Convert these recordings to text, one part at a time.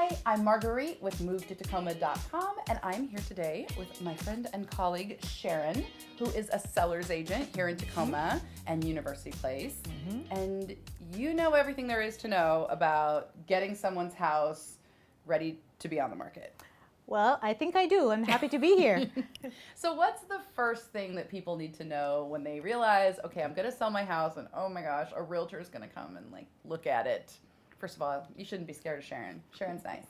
Hi, I'm Marguerite with MoveToTacoma.com, and I'm here today with my friend and colleague Sharon, who is a seller's agent here in Tacoma and University Place. And you know everything there is to know about getting someone's house ready to be on the market. Well, I think I do. I'm happy to be here. So what's the first thing that people need to know when they realize, okay, I'm going to sell my house and oh my gosh, a realtor is going to come and look at it? First of all, you shouldn't be scared of Sharon. Sharon's nice.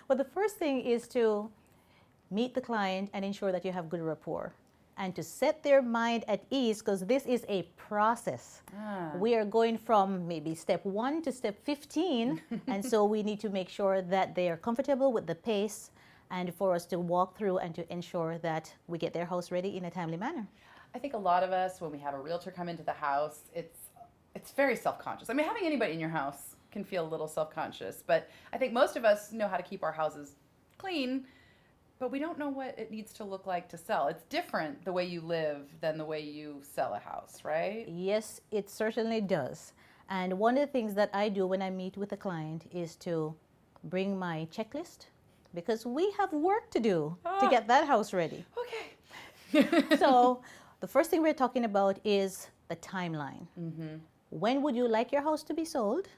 Well, the first thing is to meet the client and ensure that you have good rapport and to set their mind at ease, because this is a process. We are going from maybe step 1 to step 15, and so we need to make sure that they are comfortable with the pace and for us to walk through and to ensure that we get their house ready in a timely manner. I think a lot of us, when we have a realtor come into the house, it's very self-conscious. I mean, having anybody in your house can feel a little self-conscious, but I think most of us know how to keep our houses clean, but we don't know what it needs to look like to sell. It's different the way you live than the way you sell a house, right? Yes, it certainly does. And one of the things that I do when I meet with a client is to bring my checklist, because we have work to do to get that house ready. Okay. So the first thing we're talking about is the timeline. When would you like your house to be sold?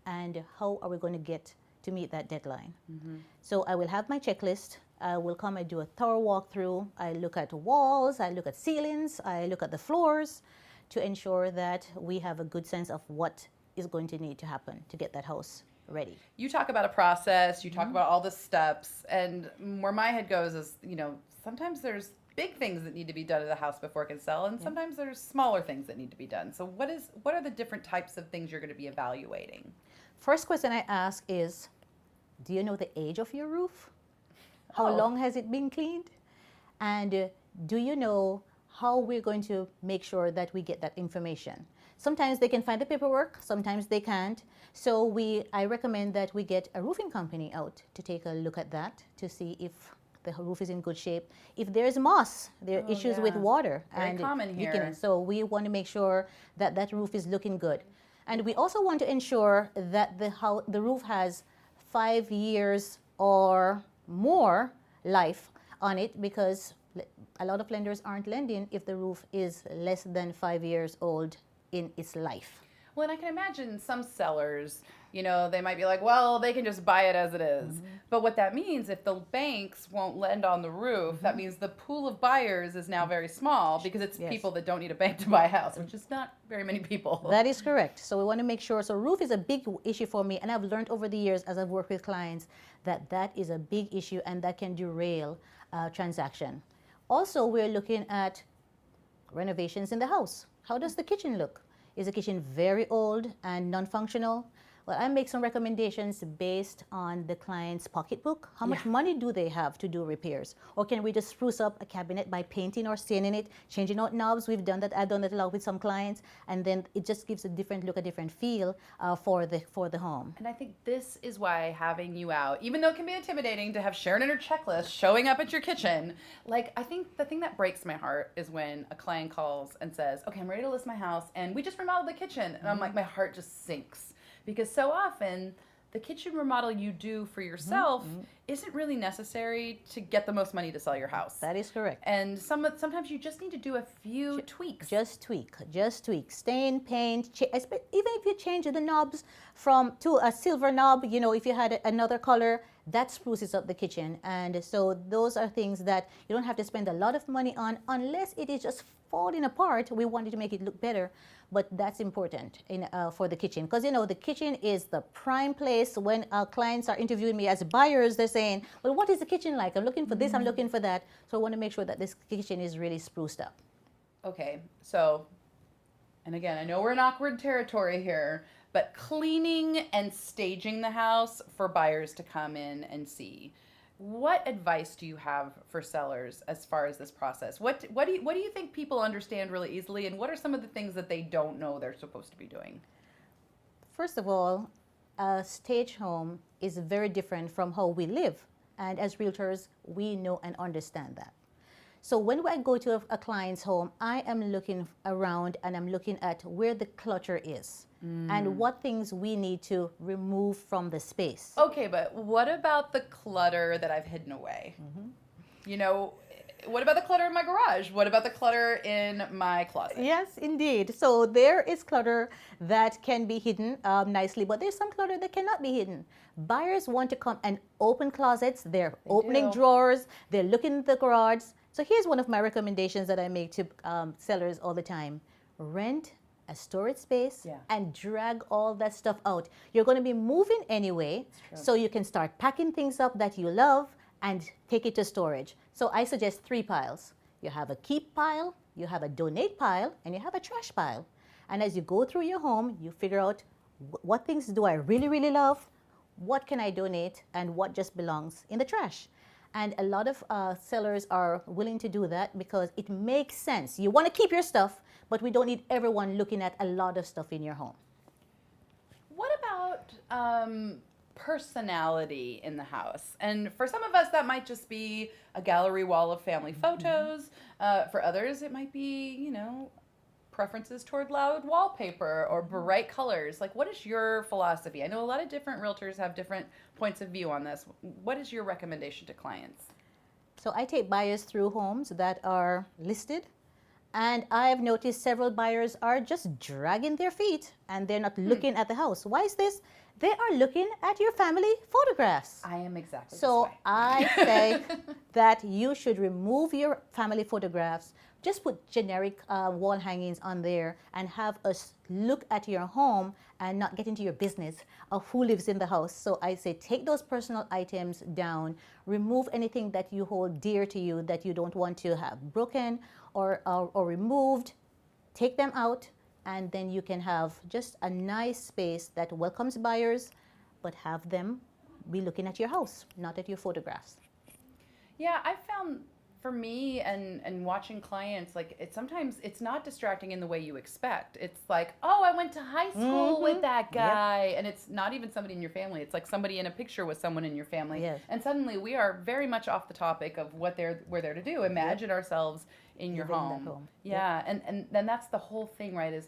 And how are we going to get to meet that deadline? So I will have my checklist. I will come and do a thorough walkthrough. I look at walls, I look at ceilings, I look at the floors to ensure that we have a good sense of what is going to need to happen to get that house ready. You talk about a process, you talk about all the steps, and where my head goes is, sometimes there's big things that need to be done to the house before it can sell, and sometimes there's smaller things that need to be done. So what are the different types of things you're going to be evaluating? First question I ask is, do you know the age of your roof? How long has it been cleaned? And do you know how we're going to make sure that we get that information? Sometimes they can find the paperwork, sometimes they can't. So I recommend that we get a roofing company out to take a look at that to see if the roof is in good shape. If there's moss, there are issues with water. Very common here. So we want to make sure that that roof is looking good. And we also want to ensure that the roof has 5 years or more life on it, because a lot of lenders aren't lending if the roof is less than 5 years old in its life. Well, and I can imagine some sellers, they might be like, well, they can just buy it as it is. But what that means, if the banks won't lend on the roof, that means the pool of buyers is now very small, because it's people that don't need a bank to buy a house, which is not very many people. That is correct. So we want to make sure. So roof is a big issue for me, and I've learned over the years as I've worked with clients that is a big issue, and that can derail a transaction. Also, we're looking at renovations in the house. How does the kitchen look? Is the kitchen very old and non-functional? Well, I make some recommendations based on the client's pocketbook. How much money do they have to do repairs? Or can we just spruce up a cabinet by painting or staining it, changing out knobs? We've done that. I've done that a lot with some clients. And then it just gives a different look, a different feel for the home. And I think this is why having you out, even though it can be intimidating to have Sharon and her checklist showing up at your kitchen, I think the thing that breaks my heart is when a client calls and says, okay, I'm ready to list my house, and we just remodeled the kitchen. And I'm like, my heart just sinks. Because so often, the kitchen remodel you do for yourself isn't really necessary to get the most money to sell your house. That is correct. And sometimes you just need to do a few tweaks. Just tweak. Stain, paint, even if you change the knobs to a silver knob, if you had another color, that spruces up the kitchen. And so those are things that you don't have to spend a lot of money on unless it is just falling apart. We wanted to make it look better, but that's important for the kitchen, because the kitchen is the prime place. When our clients are interviewing me as buyers, they're saying, well, what is the kitchen like? I'm looking for this, I'm looking for that. So I want to make sure that this kitchen is really spruced up. Okay, so, and again, I know we're in awkward territory here, but cleaning and staging the house for buyers to come in and see. What advice do you have for sellers as far as this process? What do you think people understand really easily, and what are some of the things that they don't know they're supposed to be doing? First of all, a stage home is very different from how we live, and as realtors, we know and understand that. So when I go to a client's home, I am looking around and I'm looking at where the clutter is and what things we need to remove from the space. Okay, but what about the clutter that I've hidden away? You know, what about the clutter in my garage? What about the clutter in my closet? Yes, indeed. So there is clutter that can be hidden nicely, but there's some clutter that cannot be hidden. Buyers want to come and open closets. They're opening do. drawers. They're looking at the garage. So here's one of my recommendations that I make to sellers all the time. Rent a storage space and drag all that stuff out. You're going to be moving anyway, so you can start packing things up that you love and take it to storage. So I suggest 3 piles. You have a keep pile, you have a donate pile, and you have a trash pile. And as you go through your home, you figure out what things do I really, really love, what can I donate, and what just belongs in the trash. And a lot of sellers are willing to do that because it makes sense. You want to keep your stuff, but we don't need everyone looking at a lot of stuff in your home. What about personality in the house? And for some of us, that might just be a gallery wall of family photos. For others, it might be, you know, preferences toward loud wallpaper or bright colors. Like, what is your philosophy? I know a lot of different realtors have different points of view on this. What is your recommendation to clients? So I take buyers through homes that are listed, and I've noticed several buyers are just dragging their feet and they're not looking at the house. Why is this? They are looking at your family photographs. I am exactly so this way. I say that you should remove your family photographs. Just put generic wall hangings on there and have us look at your home and not get into your business of who lives in the house. So I say take those personal items down, remove anything that you hold dear to you that you don't want to have broken or removed, take them out, and then you can have just a nice space that welcomes buyers, but have them be looking at your house, not at your photographs. Yeah, I found for me and watching clients, like sometimes it's not distracting in the way you expect. It's like, oh, I went to high school with that guy, and it's not even somebody in your family. It's like somebody in a picture with someone in your family. Yes. And suddenly we are very much off the topic of what we're there to do. Imagine ourselves in your home. Yeah, and then that's the whole thing, right? Is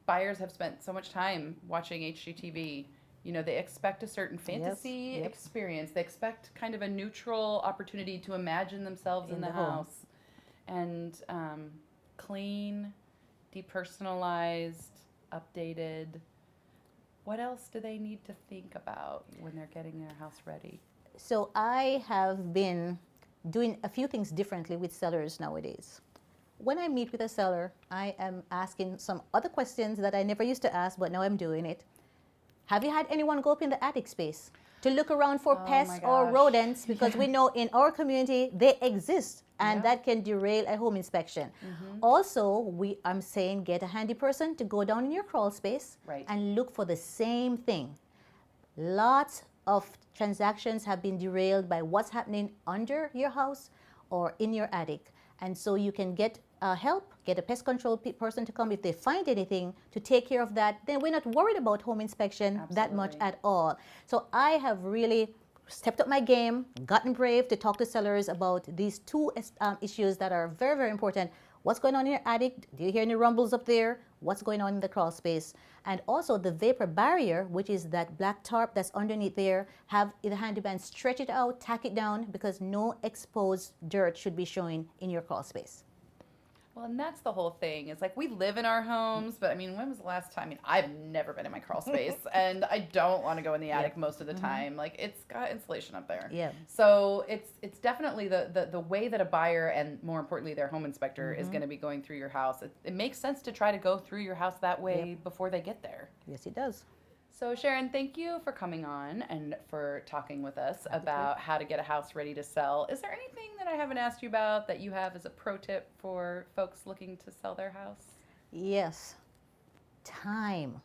buyers have spent so much time watching HGTV. You know, they expect a certain fantasy experience. They expect kind of a neutral opportunity to imagine themselves in the house. And clean, depersonalized, updated. What else do they need to think about when they're getting their house ready? So I have been doing a few things differently with sellers nowadays. When I meet with a seller, I am asking some other questions that I never used to ask, but now I'm doing it. Have you had anyone go up in the attic space to look around for pests or rodents? Because we know in our community they exist, and that can derail a home inspection. Also, I'm saying get a handy person to go down in your crawl space and look for the same thing. Lots of transactions have been derailed by what's happening under your house or in your attic. And so you can get help, get a pest control person to come if they find anything to take care of that. Then we're not worried about home inspection that much at all. So I have really stepped up my game, gotten brave to talk to sellers about these two issues that are very, very important. What's going on in your attic? Do you hear any rumbles up there? What's going on in the crawl space? And also the vapor barrier, which is that black tarp that's underneath there, have the handyman stretch it out, tack it down, because no exposed dirt should be showing in your crawl space. Well, and that's the whole thing. It's like we live in our homes, but I mean, when was the last time? I mean, I've never been in my crawl space, and I don't want to go in the attic most of the time. Like, it's got insulation up there. Yeah. So it's definitely the way that a buyer and more importantly their home inspector is going to be going through your house. It makes sense to try to go through your house that way before they get there. Yes, it does. So Sharon, thank you for coming on and for talking with us about how to get a house ready to sell. Is there anything that I haven't asked you about that you have as a pro tip for folks looking to sell their house? Yes. Time.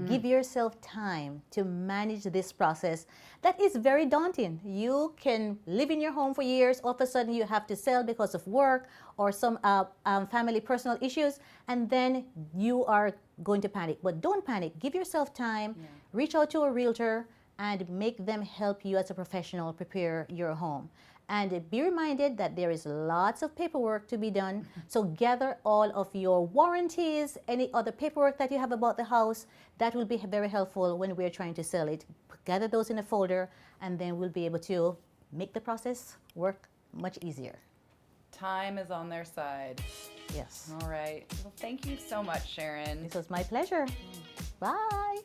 Give yourself time to manage this process. That is very daunting. You can live in your home for years. All of a sudden, you have to sell because of work or some family personal issues, and then you are going to panic. But don't panic. Give yourself time. Reach out to a realtor and make them help you as a professional prepare your home. And be reminded that there is lots of paperwork to be done. So gather all of your warranties, any other paperwork that you have about the house. That will be very helpful when we're trying to sell it. Gather those in a folder, and then we'll be able to make the process work much easier. Time is on their side. Yes. All right. Well, thank you so much, Sharon. This was my pleasure. Bye.